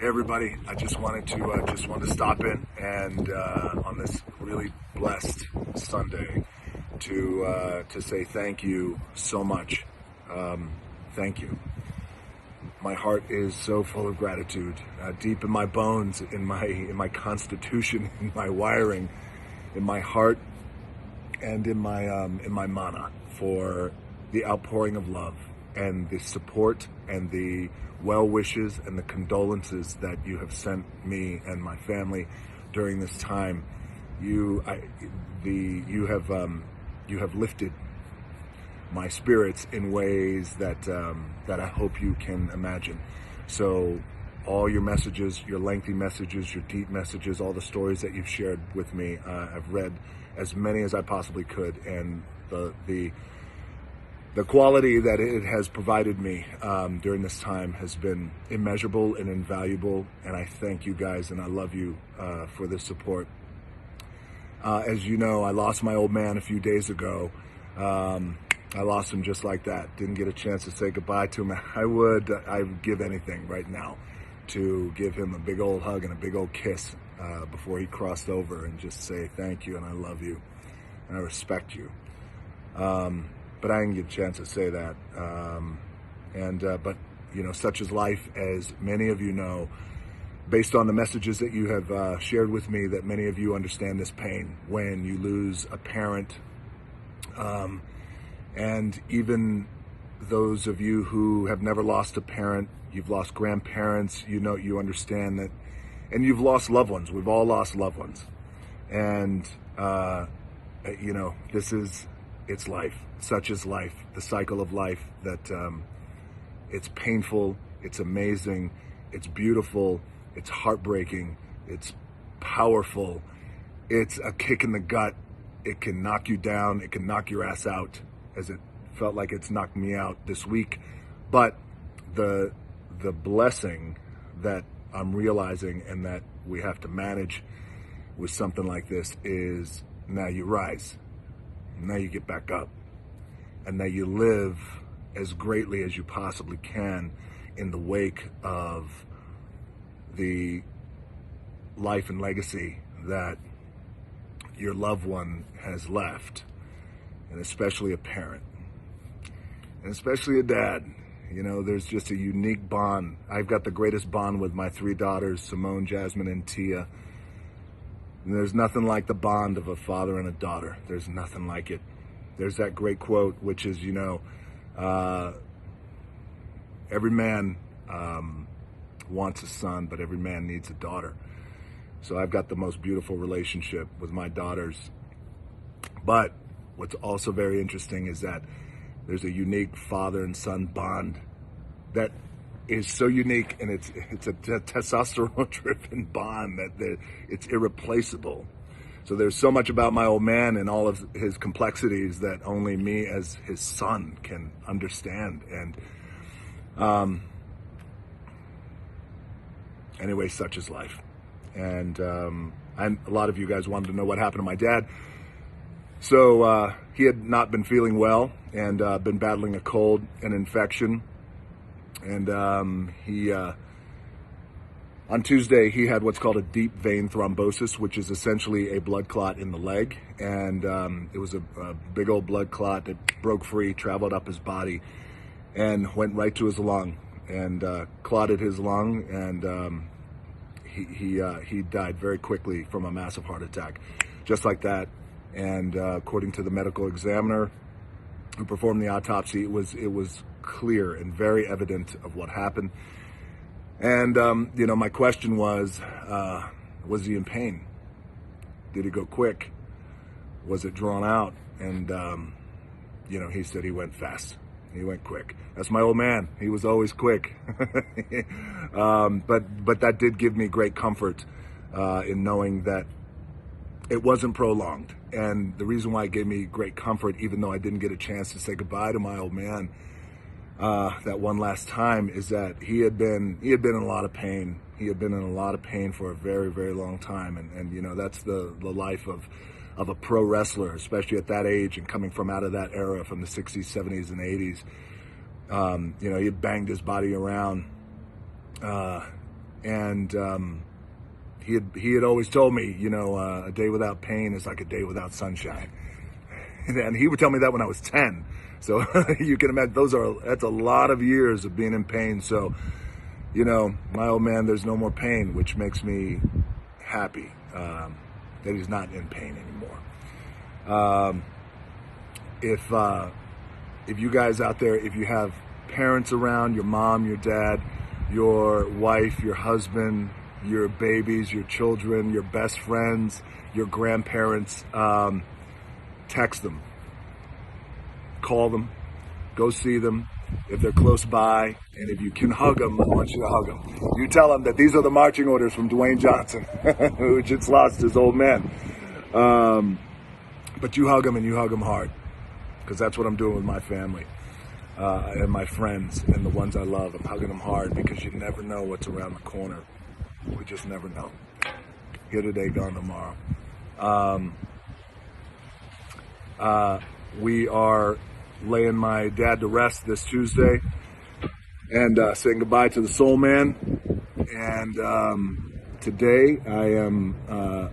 Hey everybody, I just wanted to stop in and on this really blessed Sunday to say thank you so much. Thank you. My heart is so full of gratitude, deep in my bones, in my constitution, in my wiring, in my heart, and in my mana for the outpouring of love and the support and the well wishes and the condolences that you have sent me and my family during this time. You have lifted my spirits in ways that I hope you can imagine. So all your messages, your lengthy messages, your deep messages, all the stories that you've shared with me, I've read as many as I possibly could, and the quality that it has provided me during this time has been immeasurable and invaluable, and I thank you guys and I love you for this support. As you know, I lost my old man a few days ago. I lost him just like that. Didn't get a chance to say goodbye to him. I would give anything right now to give him a big old hug and a big old kiss before he crossed over and just say thank you and I love you and I respect you. But I didn't get a chance to say that. But you know, such is life, as many of you know, based on the messages that you have shared with me, that many of you understand this pain when you lose a parent. And even those of you who have never lost a parent, you've lost grandparents, you know, you understand that, and you've lost loved ones. We've all lost loved ones. And, you know, it's life. Such is life, the cycle of life, that it's painful, it's amazing, it's beautiful, it's heartbreaking, it's powerful, it's a kick in the gut. It can knock you down, it can knock your ass out, as it felt like it's knocked me out this week. But the blessing that I'm realizing and that we have to manage with something like this is now you rise. Now you get back up, and now you live as greatly as you possibly can in the wake of the life and legacy that your loved one has left, and especially a parent, and especially a dad. You know, there's just a unique bond. I've got the greatest bond with my three daughters, Simone, Jasmine, and Tia. And there's nothing like the bond of a father and a daughter. There's nothing like it. There's that great quote, which is, you know, every man wants a son, but every man needs a daughter. So I've got the most beautiful relationship with my daughters. But what's also very interesting is that there's a unique father and son bond that is so unique, and it's a testosterone-driven bond that it's irreplaceable. So there's so much about my old man and all of his complexities that only me as his son can understand. And anyway, such is life. And a lot of you guys wanted to know what happened to my dad. So he had not been feeling well and been battling a cold and infection. And on Tuesday, he had what's called a deep vein thrombosis, which is essentially a blood clot in the leg. And it was a big old blood clot that broke free, traveled up his body, and went right to his lung and clotted his lung. And he died very quickly from a massive heart attack, just like that. And according to the medical examiner who performed the autopsy, it was clear and very evident of what happened. And you know, my question was he in pain? Did it go quick? Was it drawn out? And you know, he said he went fast. He went quick. That's my old man. He was always quick. But that did give me great comfort in knowing that it wasn't prolonged. And the reason why it gave me great comfort, even though I didn't get a chance to say goodbye to my old man that one last time, is that he had been in a lot of pain. He had been in a lot of pain for a very, very long time. And you know, that's the life of a pro wrestler, especially at that age and coming from out of that era, from the 60s, 70s, and 80s. You know, he had banged his body around And he had always told me, you know, a day without pain is like a day without sunshine. And he would tell me that when I was 10. So you can imagine that's a lot of years of being in pain. So, you know, my old man, there's no more pain, which makes me happy that he's not in pain anymore. If you guys out there, if you have parents around, your mom, your dad, your wife, your husband, your babies, your children, your best friends, your grandparents, text them, call them, go see them if they're close by, and if you can hug them, I want you to hug them. You tell them that these are the marching orders from Dwayne Johnson, who just lost his old man. But you hug them, and you hug them hard, because that's what I'm doing with my family and my friends and the ones I love. I'm hugging them hard because you never know what's around the corner. We just never know. Here today, gone tomorrow. We are laying my dad to rest this Tuesday and saying goodbye to the soul man. And today I am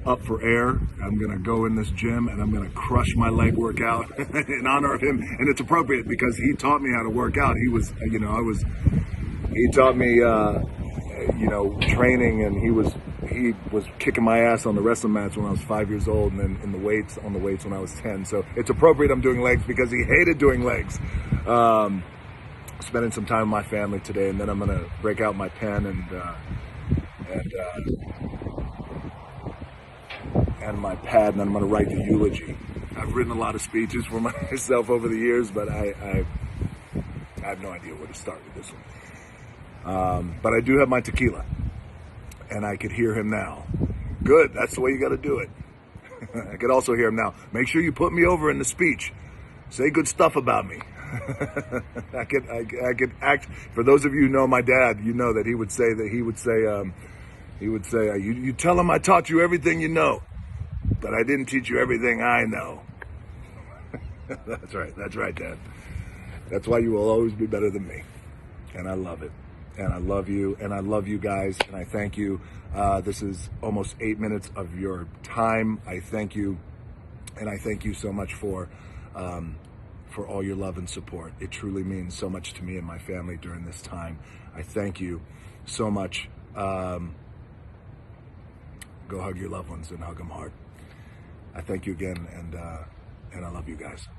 up for air. I'm going to go in this gym and I'm going to crush my leg workout in honor of him. And it's appropriate because he taught me how to work out. He was, you know, he taught me, you know, training, and he was kicking my ass on the wrestling mats when I was 5 years old, and then on the weights when I was 10. So it's appropriate I'm doing legs because he hated doing legs. Spending some time with my family today, and then I'm gonna break out my pen and my pad, and I'm gonna write the eulogy. I've written a lot of speeches for myself over the years, but I have no idea where to start with this one. But I do have my tequila, and I could hear him now. Good, that's the way you got to do it. I could also hear him now. Make sure you put me over in the speech. Say good stuff about me. I could act. For those of you who know my dad, you know that he would say you tell him I taught you everything you know, but I didn't teach you everything I know. That's right, Dad. That's why you will always be better than me, and I love it. And I love you, and I love you guys, and I thank you. This is almost 8 minutes of your time. I thank you, and I thank you so much for all your love and support. It truly means so much to me and my family during this time. I thank you so much. Go hug your loved ones and hug them hard. I thank you again, and I love you guys.